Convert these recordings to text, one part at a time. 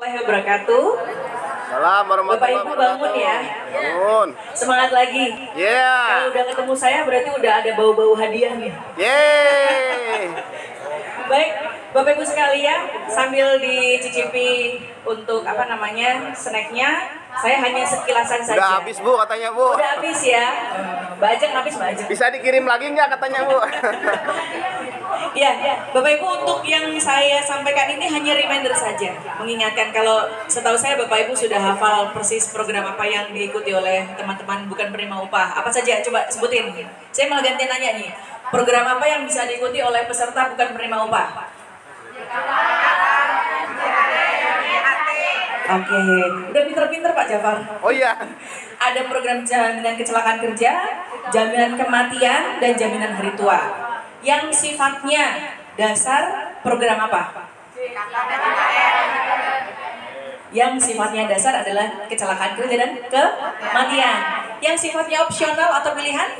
warahmatullahi wabarakatuh. Salam warahmatullahi Bapak Ibu bangun ya. Bangun. Semangat lagi. Kalau udah ketemu saya berarti udah ada bau-bau hadiah nih. Baik, Bapak Ibu sekalian, sambil dicicipi untuk snacknya, saya hanya sekilasan saja. Udah habis Bu katanya Bu. Udah habis ya. Bajak habis bajak. Bisa dikirim lagi nggak katanya Bu? Ya, Bapak Ibu, untuk yang saya sampaikan ini hanya reminder saja, mengingatkan kalau setahu saya Bapak Ibu sudah hafal persis program apa yang diikuti oleh teman-teman bukan penerima upah. Apa saja? Coba sebutin. Saya malah gantian nanya nih. Program apa yang bisa diikuti oleh peserta bukan penerima upah? Oke, udah pinter-pinter Pak Jafar. Oh iya. Ada program jaminan kecelakaan kerja, jaminan kematian, dan jaminan hari tua. Yang sifatnya dasar program apa? Yang sifatnya dasar adalah kecelakaan kerja dan kematian. Yang sifatnya opsional atau pilihan?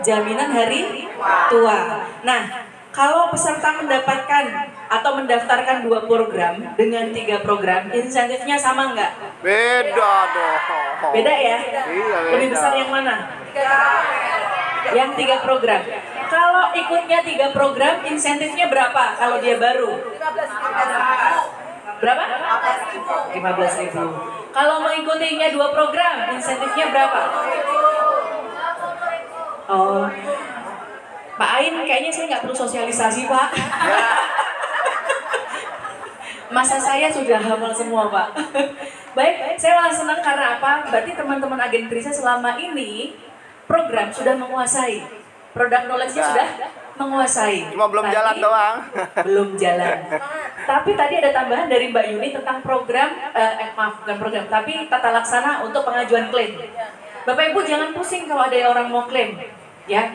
Jaminan hari tua. Nah, kalau peserta mendapatkan atau mendaftarkan 2 program dengan 3 program, insentifnya sama nggak? Beda dong. Beda ya? Iya, beda. Lebih besar yang mana? Yang 3 program. Kalau ikutnya 3 program, insentifnya berapa kalau dia baru? Berapa? 15.000. Kalau mengikutinya 2 program, insentifnya berapa? Oh, Pak Ain kayaknya saya nggak perlu sosialisasi Pak. Masa saya sudah hafal semua Pak. Baik, saya malah senang karena apa? Berarti teman-teman agen Trisa selama ini program sudah menguasai. Produk knowledge-nya sudah menguasai. Cuma belum jalan doang. Belum jalan. Tapi tadi ada tambahan dari Mbak Yuni tentang program, bukan program, tapi tata laksana untuk pengajuan klaim. Bapak Ibu jangan pusing kalau ada orang mau klaim, ya.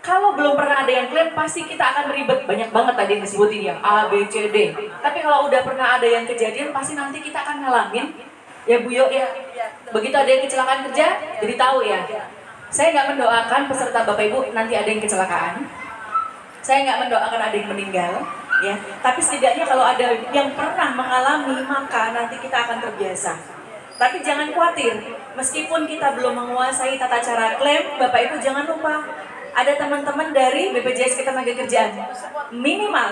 Kalau belum pernah ada yang klaim, pasti kita akan ribet. Banyak banget tadi yang disebutin ya, A, B, C, D. Tapi kalau udah pernah ada yang kejadian, pasti nanti kita akan ngalamin. Ya Bu Yo, ya. Begitu ada yang kecelakaan kerja, jadi tahu ya. Saya nggak mendoakan peserta Bapak Ibu nanti ada yang kecelakaan. Saya nggak mendoakan ada yang meninggal. Ya, tapi setidaknya kalau ada yang pernah mengalami, maka nanti kita akan terbiasa. Tapi jangan khawatir, meskipun kita belum menguasai tata cara klaim, Bapak Ibu jangan lupa ada teman-teman dari BPJS Ketenagakerjaan. Minimal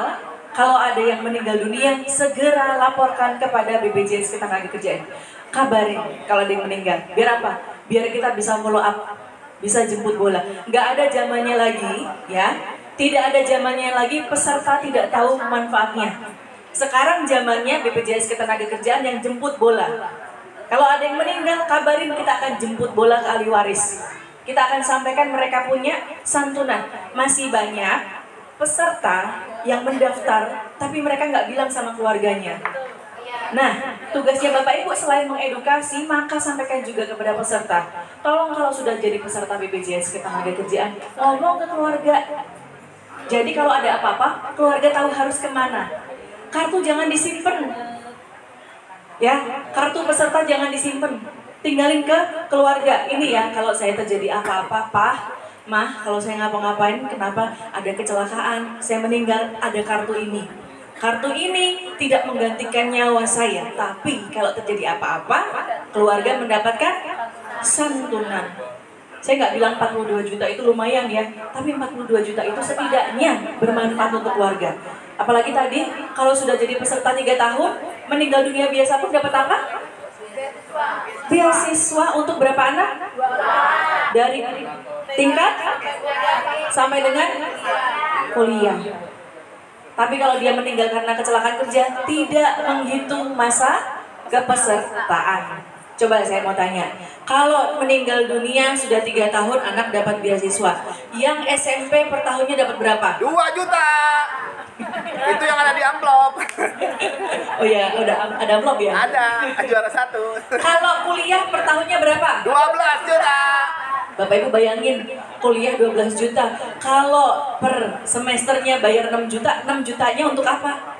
kalau ada yang meninggal dunia, segera laporkan kepada BPJS Ketenagakerjaan. Kabarin kalau ada yang meninggal. Biar apa? Biar kita bisa follow up, bisa jemput bola. Nggak ada zamannya lagi, ya. Tidak ada zamannya lagi peserta tidak tahu manfaatnya. Sekarang zamannya BPJS Ketenagakerjaan yang jemput bola. Kalau ada yang meninggal, kabarin, kita akan jemput bola ke ahli waris. Kita akan sampaikan mereka punya santunan. Masih banyak peserta yang mendaftar, tapi mereka nggak bilang sama keluarganya. Nah, tugasnya Bapak Ibu selain mengedukasi, maka sampaikan juga kepada peserta. Tolong kalau sudah jadi peserta BPJS Ketenagakerjaan, ngomong ke keluarga. Jadi kalau ada apa-apa, keluarga tahu harus kemana. Kartu jangan disimpan. Ya, kartu peserta jangan disimpan. Tinggalin ke keluarga. Ini ya, kalau saya terjadi apa-apa, Pak, Mah, kalau saya ngapa-ngapain, kenapa ada kecelakaan, saya meninggal, ada kartu ini. Kartu ini tidak menggantikan nyawa saya, tapi kalau terjadi apa-apa, keluarga mendapatkan santunan. Saya nggak bilang 42 juta itu lumayan ya, tapi 42 juta itu setidaknya bermanfaat untuk keluarga. Apalagi tadi, kalau sudah jadi peserta 3 tahun, meninggal dunia biasa pun dapat apa? Beasiswa untuk berapa anak? Dari tingkat sampai dengan kuliah. Tapi kalau dia meninggal karena kecelakaan kerja, tidak menghitung masa kepesertaan. Coba saya mau tanya, kalau meninggal dunia sudah 3 tahun, anak dapat beasiswa. Yang SMP per tahunnya dapat berapa? 2 juta. Itu yang ada di amplop. Oh ya, udah ada amplop ya? Ada, juara 1. Kalau kuliah per tahunnya berapa? 12 juta. Bapak Ibu bayangin, kuliah 12 juta. Kalau per semesternya bayar 6 juta, 6 jutanya untuk apa?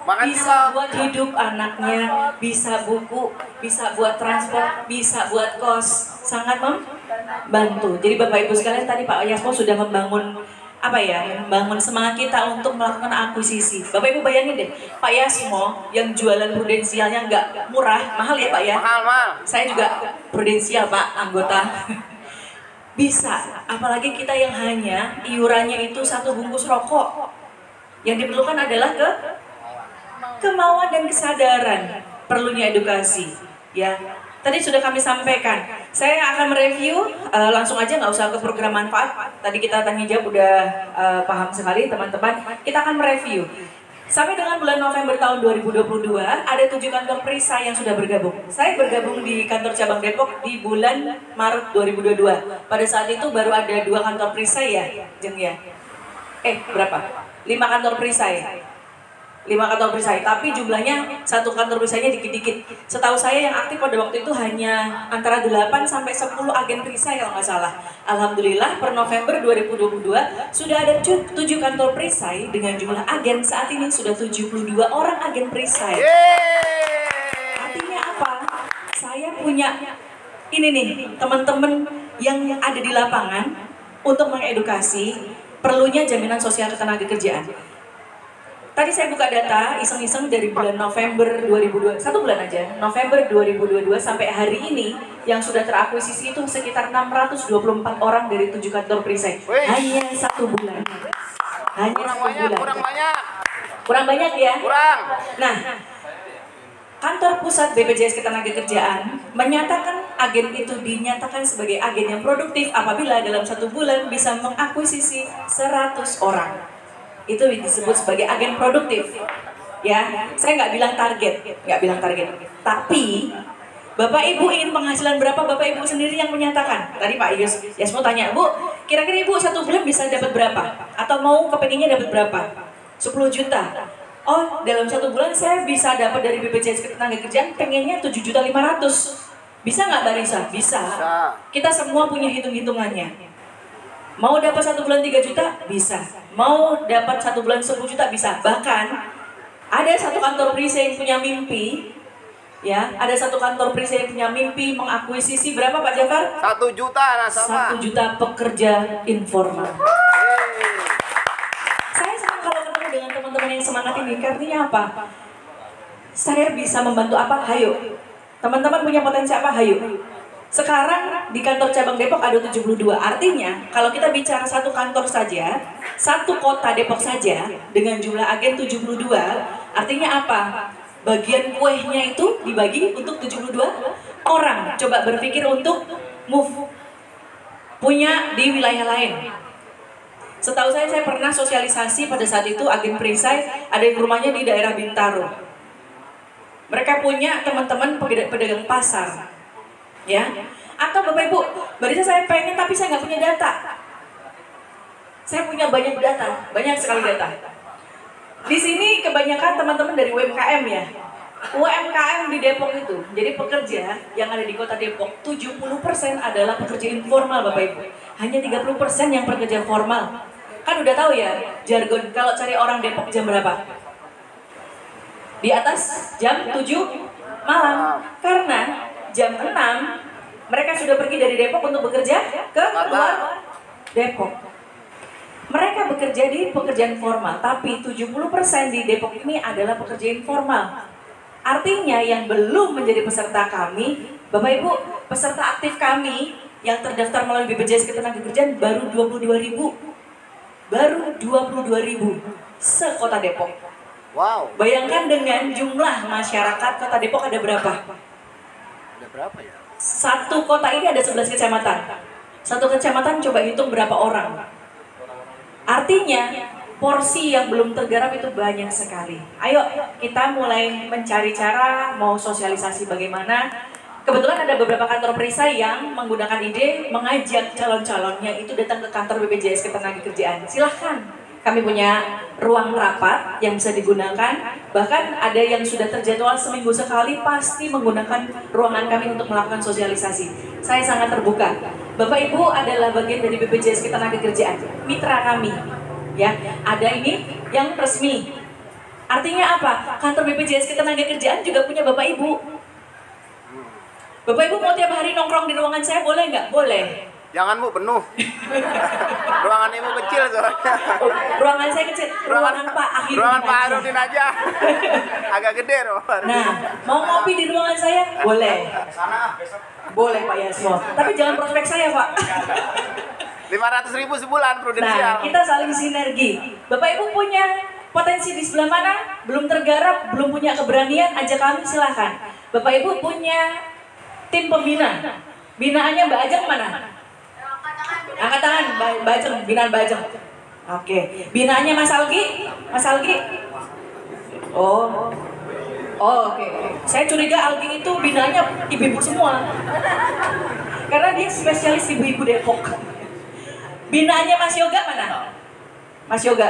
Bisa buat hidup anaknya, bisa buku, bisa buat transport, bisa buat kos. Sangat membantu. Jadi Bapak Ibu sekalian, tadi Pak Yasmo sudah membangun apa ya, membangun semangat kita untuk melakukan akuisisi. Bapak Ibu bayangin deh, Pak Yasmo yang jualan prudensialnya nggak murah, mahal ya Pak ya? Mahal. Saya juga prudensial Pak, anggota. Bisa, apalagi kita yang hanya iurannya itu 1 bungkus rokok. Yang diperlukan adalah kemauan dan kesadaran, perlunya edukasi. Ya, tadi sudah kami sampaikan. Saya akan mereview, langsung aja nggak usah ke program manfaat. Tadi kita tanya jawab udah paham sekali teman-teman. Kita akan mereview. Sampai dengan bulan November tahun 2022, ada 7 kantor perisai yang sudah bergabung. Saya bergabung di kantor cabang Depok di bulan Maret 2022. Pada saat itu baru ada 2 kantor perisai ya, Jeng ya? Berapa? 5 kantor perisai. 5 kantor perisai, tapi jumlahnya 1 kantor perisainya dikit-dikit. Setahu saya yang aktif pada waktu itu hanya antara 8 sampai 10 agen perisai kalau nggak salah. Alhamdulillah per November 2022 sudah ada 7 kantor perisai dengan jumlah agen saat ini sudah 72 orang agen perisai. Artinya apa? Saya punya ini nih teman-teman yang ada di lapangan untuk mengedukasi perlunya jaminan sosial ketenagakerjaan. Tadi saya buka data iseng-iseng dari bulan November 2022, 1 bulan aja, November 2022 sampai hari ini yang sudah terakuisisi itu sekitar 624 orang dari 7 kantor perisai. Hanya 1 bulan. Hanya Kurang 1 banyak, bulan. kurang banyak. Ya? Kurang. Nah, kantor pusat BPJS Ketenagakerjaan menyatakan agen itu dinyatakan sebagai agen yang produktif apabila dalam 1 bulan bisa mengakuisisi 100 orang. Itu disebut sebagai agen produktif. Ya, saya nggak bilang target. Tapi Bapak Ibu ingin penghasilan berapa? Bapak Ibu sendiri yang menyatakan. Tadi Pak Yasmo tanya, Bu, kira-kira Ibu 1 bulan bisa dapat berapa? Atau mau kepengennya dapat berapa? 10 juta. Oh, dalam 1 bulan saya bisa dapat dari BPJS Ketenagakerjaan pengennya 7.500.000. Bisa nggak Mbak Risa? Bisa. Kita semua punya hitung-hitungannya. Mau dapat 1 bulan 3 juta? Bisa. Mau dapat 1 bulan 10 juta? Bisa. Bahkan ada 1 kantor perisai yang punya mimpi, ya, ada 1 kantor perisai yang punya mimpi mengakuisisi berapa Pak Jafar? 1 juta nasabah. 1 juta pekerja informal. Saya senang kalau ketemu dengan teman-teman yang semangat ini. Artinya apa? Saya bisa membantu apa? Hayo. Teman-teman punya potensi apa? Hayo. Sekarang di kantor cabang Depok ada 72. Artinya kalau kita bicara 1 kantor saja, 1 kota Depok saja dengan jumlah agen 72, artinya apa? Bagian kuehnya itu dibagi untuk 72 orang. Coba berpikir untuk move punya di wilayah lain. Setahu saya pernah sosialisasi pada saat itu agen perisai ada yang rumahnya di daerah Bintaro. Mereka punya teman-teman pedagang pasar. Ya, atau Bapak Ibu, Barisa saya pengen tapi saya nggak punya data. Saya punya banyak data, banyak sekali data. Di sini kebanyakan teman-teman dari UMKM ya. UMKM di Depok itu, jadi pekerja yang ada di kota Depok, 70% adalah pekerja informal Bapak Ibu. Hanya 30% yang pekerja formal. Kan udah tahu ya, jargon kalau cari orang Depok jam berapa? Di atas jam 7 malam. Karena jam 6 mereka sudah pergi dari Depok untuk bekerja ke luar Depok. Mereka bekerja di pekerjaan formal, tapi 70% di Depok ini adalah pekerja informal. Artinya yang belum menjadi peserta kami, Bapak Ibu, peserta aktif kami yang terdaftar melalui BPJS Ketenagakerjaan baru 22.000. Baru 22.000 se-Kota Depok. Wow. Bayangkan dengan jumlah masyarakat Kota Depok ada berapa? Berapa ya? 1 kota ini ada 11 kecamatan. 1 kecamatan coba hitung berapa orang. Artinya porsi yang belum tergarap itu banyak sekali. Ayo kita mulai mencari cara mau sosialisasi bagaimana. Kebetulan ada beberapa kantor perisai yang menggunakan ide mengajak calon-calonnya itu datang ke kantor BPJS Ketenagakerjaan. Silahkan. Kami punya ruang rapat yang bisa digunakan, bahkan ada yang sudah terjadwal seminggu sekali pasti menggunakan ruangan kami untuk melakukan sosialisasi. Saya sangat terbuka. Bapak Ibu adalah bagian dari BPJS Ketenagakerjaan, mitra kami. Ya, ada ini yang resmi. Artinya apa? Kantor BPJS Ketenagakerjaan juga punya Bapak Ibu. Bapak Ibu mau tiap hari nongkrong di ruangan saya boleh nggak? Boleh. Jangan Bu, penuh. Ruangan Ibu kecil soalnya. Oh, ruangan saya kecil, ruangan Pak Akhirudin Ruangan Pak aja. Akhirudin aja. Agak gede ruangan. Nah, mau ngopi di ruangan saya? Boleh. Boleh Pak Yasmo. Tapi jangan prospek saya Pak. 500.000 sebulan prudensial. Nah, kita saling sinergi. Bapak Ibu punya potensi di sebelah mana? Belum tergarap, belum punya keberanian, ajak kami silahkan. Bapak Ibu punya tim pembina. Binaannya Mbak Ajeng mana? Angkat tangan, Mbak Ajeng, binaan Mbak Ajeng. Oke, binaannya Mas Algi? Mas Algi? Oh, oke. Saya curiga Algi itu binaannya ibu-ibu semua. Karena dia spesialis ibu-ibu Depok. Binaannya Mas Yoga mana? Mas Yoga?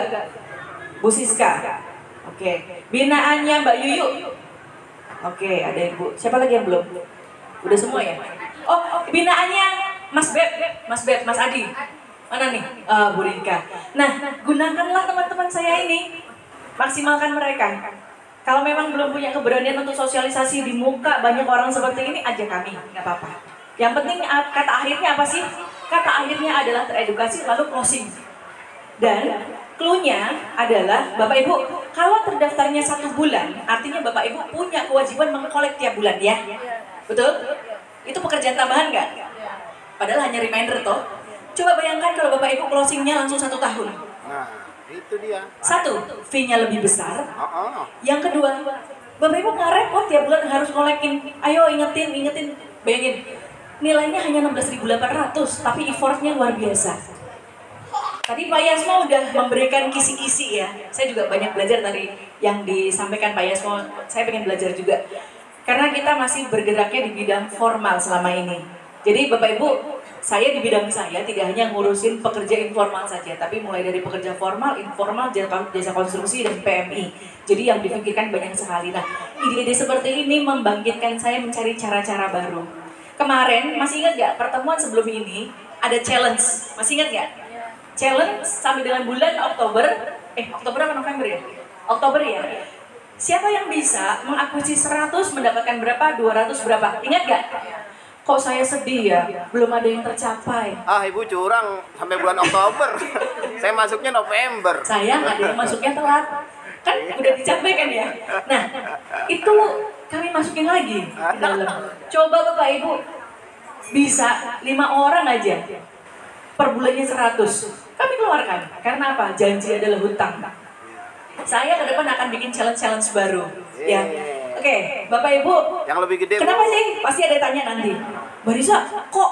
Bu Siska? Oke. Binaannya Mbak Yuyu? Oke, ada Ibu. Siapa lagi yang belum? Udah semua ya? Oh, binaannya Mas Beb, Mas Adi. Mana nih? Bu Rika. Nah, gunakanlah teman-teman saya ini. Maksimalkan mereka. Kalau memang belum punya keberanian untuk sosialisasi di muka banyak orang seperti ini, ajak kami, nggak apa-apa. Yang penting kata akhirnya apa sih? Kata akhirnya adalah teredukasi lalu closing. Dan clue-nya adalah Bapak Ibu, kalau terdaftarnya 1 bulan, artinya Bapak Ibu punya kewajiban mengkolek tiap bulan ya. Betul? Itu pekerjaan tambahan nggak? Padahal hanya reminder toh. Coba bayangkan kalau Bapak Ibu closingnya langsung 1 tahun. Nah, itu dia. 1, fee-nya lebih besar. Oh. Yang kedua, Bapak Ibu nggak repot tiap bulan harus kolekin. Ayo ingetin. Bayangin, nilainya hanya 16.800, tapi effortnya luar biasa. Tadi Pak Yasmo udah memberikan kisi-kisi ya. Saya juga banyak belajar tadi yang disampaikan Pak Yasmo. Saya pengen belajar juga. Karena kita masih bergeraknya di bidang formal selama ini. Jadi Bapak Ibu, saya di bidang saya tidak hanya ngurusin pekerja informal saja, tapi mulai dari pekerja formal, informal, jasa konstruksi, dan PMI. Jadi yang dipikirkan banyak sekali. Nah, ide-ide seperti ini membangkitkan saya mencari cara-cara baru. Kemarin, masih ingat gak pertemuan sebelum ini, ada challenge, masih ingat gak? Challenge sampai dengan bulan Oktober apa November ya? Oktober ya. Siapa yang bisa mengakuisisi 100 mendapatkan berapa? 200 berapa? Ingat gak? Kok saya sedih ya? Belum ada yang tercapai. Ah, Ibu curang sampai bulan Oktober. Saya masuknya November. Sayang ada yang masuknya telat. Kan udah dicapai kan ya? Nah, itu kami masukin lagi ke dalam. Coba Bapak Ibu bisa 5 orang aja. Per bulannya 100. Kami keluarkan. Karena apa? Janji adalah hutang. Saya ke depan akan bikin challenge baru. Ya. Oke, Bapak Ibu. Yang lebih gede. Kenapa sih? Pasti ada tanya nanti. Mbak Risa, kok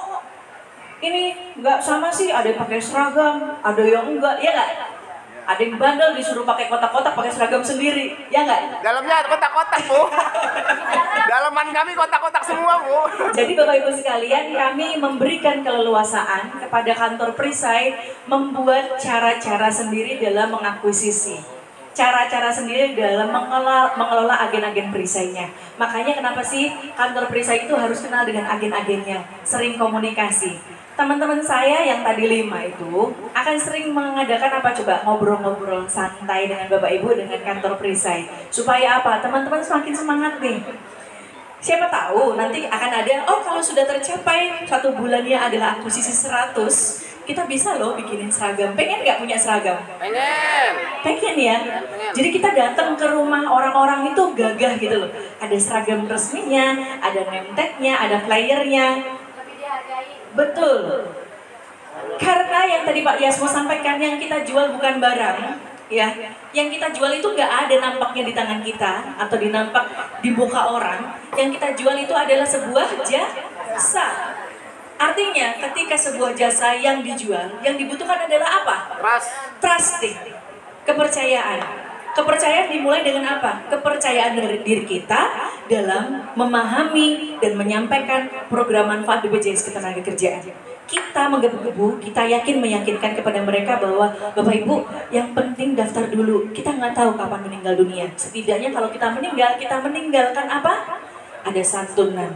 ini nggak sama sih? Ada yang pakai seragam, ada yang enggak, ya nggak? Ada yang bandel disuruh pakai kotak-kotak, pakai seragam sendiri, ya nggak? Dalamnya kotak-kotak Bu. Dalaman kami kotak-kotak semua Bu. Jadi Bapak Ibu sekalian, kami memberikan keleluasaan kepada kantor perisai membuat cara-cara sendiri dalam mengakuisisi. Cara-cara sendiri dalam mengelola agen-agen perisainya. Makanya kenapa sih kantor perisai itu harus kenal dengan agen-agennya, sering komunikasi. Teman-teman saya yang tadi 5 itu akan sering mengadakan apa coba? Ngobrol-ngobrol santai dengan Bapak Ibu dengan kantor perisai. Supaya apa? Teman-teman semakin semangat nih. Siapa tahu nanti akan ada, kalau sudah tercapai 1 bulannya adalah akuisisi 100, kita bisa loh bikinin seragam. Pengen nggak punya seragam? Pengen ya? Jadi kita datang ke rumah orang-orang itu gagah gitu loh. Ada seragam resminya, ada name tag-nya, ada flyernya. Betul. Karena yang tadi Pak Yasmo sampaikan, yang kita jual bukan barang, ya. Yang kita jual itu nggak ada nampaknya di tangan kita atau dinampak di muka orang. Yang kita jual itu adalah sebuah jasa. Artinya ketika sebuah jasa yang dijual, yang dibutuhkan adalah apa? Trusting. Kepercayaan. Kepercayaan dimulai dengan apa? Kepercayaan dari diri kita dalam memahami dan menyampaikan program manfaat BPJS Ketenagakerjaan. Kita menggebu-gebu, kita yakin meyakinkan kepada mereka bahwa Bapak Ibu yang penting daftar dulu. Kita nggak tahu kapan meninggal dunia. Setidaknya kalau kita meninggalkan apa? Ada santunan.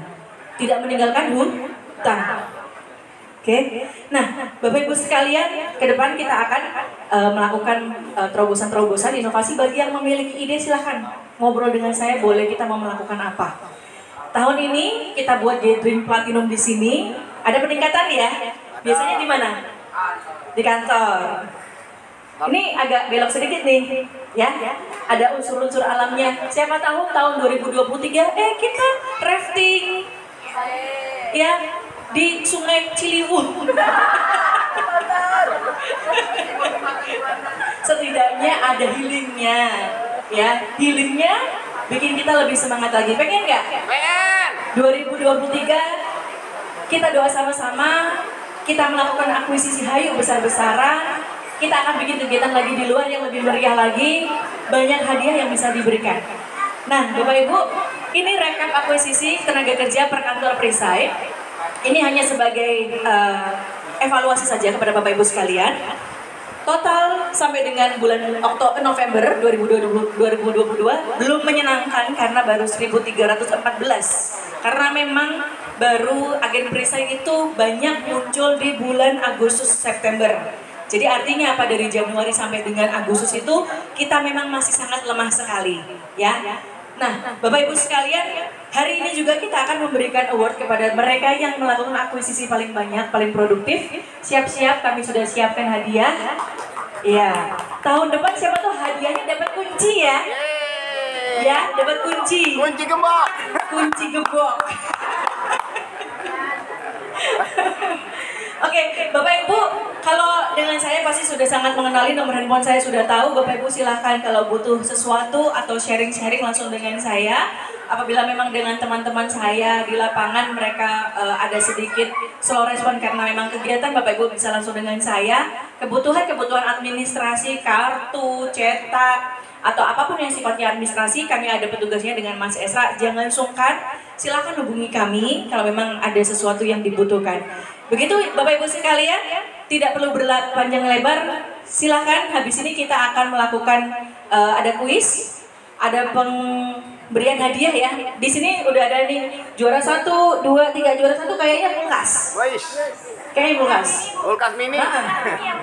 Tidak meninggalkan hutang. Oke. Nah, Bapak Ibu sekalian, ke depan kita akan melakukan terobosan-terobosan inovasi. Bagi yang memiliki ide silahkan ngobrol dengan saya, boleh kita mau melakukan apa. Tahun ini kita buat Dream Platinum di sini. Ada peningkatan ya? Biasanya di mana? Di kantor. Ini agak belok sedikit nih, ya. Ada unsur-unsur alamnya. Siapa tahu tahun 2023, kita rafting, ya, di Sungai Ciliwung. Setidaknya ada healingnya, ya. Healingnya bikin kita lebih semangat lagi. Pengen nggak? Pengen. 2023 kita doa sama-sama, kita melakukan akuisisi Hayu besar-besaran. Kita akan bikin kegiatan lagi di luar yang lebih meriah lagi, banyak hadiah yang bisa diberikan. Nah, Bapak Ibu, ini rekap akuisisi tenaga kerja per kantor Perisai. Ini hanya sebagai evaluasi saja kepada Bapak Ibu sekalian. Total sampai dengan bulan November 2022 belum menyenangkan karena baru 1.314. Karena memang baru agen Perisai itu banyak muncul di bulan Agustus September. Jadi artinya apa, dari Januari sampai dengan Agustus itu kita memang masih sangat lemah sekali, ya. Nah, Bapak Ibu sekalian, hari ini juga kita akan memberikan award kepada mereka yang melakukan akuisisi paling banyak, paling produktif. Siap-siap, kami sudah siapkan hadiah. Ya, tahun depan siapa tuh hadiahnya dapat kunci ya? Ya, dapat kunci. Kunci gembok. Kunci gembok. Oke, Bapak Ibu, kalau dengan saya pasti sudah sangat mengenali, nomor handphone saya sudah tahu. Bapak Ibu silahkan kalau butuh sesuatu atau sharing-sharing langsung dengan saya. Apabila memang dengan teman-teman saya di lapangan mereka ada sedikit slow respon karena memang kegiatan, Bapak Ibu bisa langsung dengan saya. Kebutuhan administrasi, kartu, cetak, atau apapun yang sifatnya administrasi, kami ada petugasnya dengan Mas Esra. Jangan sungkan, silakan hubungi kami kalau memang ada sesuatu yang dibutuhkan. Begitu Bapak Ibu sekalian, tidak perlu berpanjang lebar. Silakan, habis ini kita akan melakukan ada kuis, ada pemberian hadiah ya. Di sini udah ada nih juara 1, 2, 3. Juara 1 kayaknya kulkas. Wais. Kayaknya kulkas. Kulkas mini.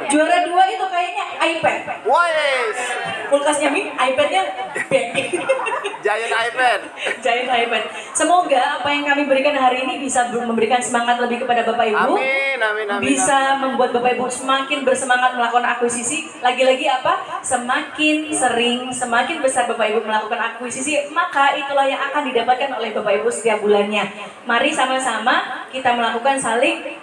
Juara 2 itu kayaknya iPad. Wais. Kulkasnya mini, iPadnya big. Giant iPad. Giant iPad. Semoga apa yang kami berikan hari ini bisa memberikan semangat lebih kepada Bapak Ibu. Amin, amin, amin. Bisa membuat Bapak Ibu semakin bersemangat melakukan akuisisi. Lagi-lagi apa? Semakin sering, semakin besar Bapak Ibu melakukan akuisisi, maka itulah yang akan didapatkan oleh Bapak Ibu setiap bulannya. Mari sama-sama kita melakukan saling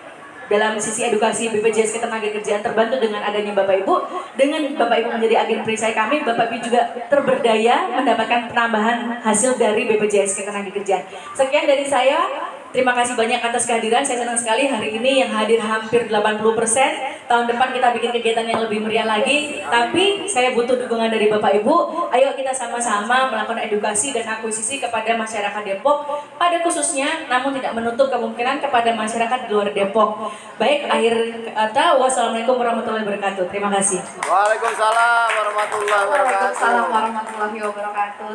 dalam sisi edukasi BPJS Ketenagakerjaan, terbantu dengan adanya Bapak Ibu. Dengan Bapak Ibu menjadi agen perisai kami, Bapak Ibu juga terberdaya mendapatkan penambahan hasil dari BPJS Ketenagakerjaan. Sekian dari saya. Terima kasih banyak atas kehadiran. Saya senang sekali hari ini yang hadir hampir 80%. Tahun depan kita bikin kegiatan yang lebih meriah lagi. Tapi saya butuh dukungan dari Bapak Ibu. Ayo kita sama-sama melakukan edukasi dan akuisisi kepada masyarakat Depok. Pada khususnya, namun tidak menutup kemungkinan kepada masyarakat di luar Depok. Baik, akhir kata, wassalamualaikum warahmatullahi wabarakatuh. Terima kasih. Waalaikumsalam warahmatullahi wabarakatuh. Waalaikumsalam warahmatullahi wabarakatuh.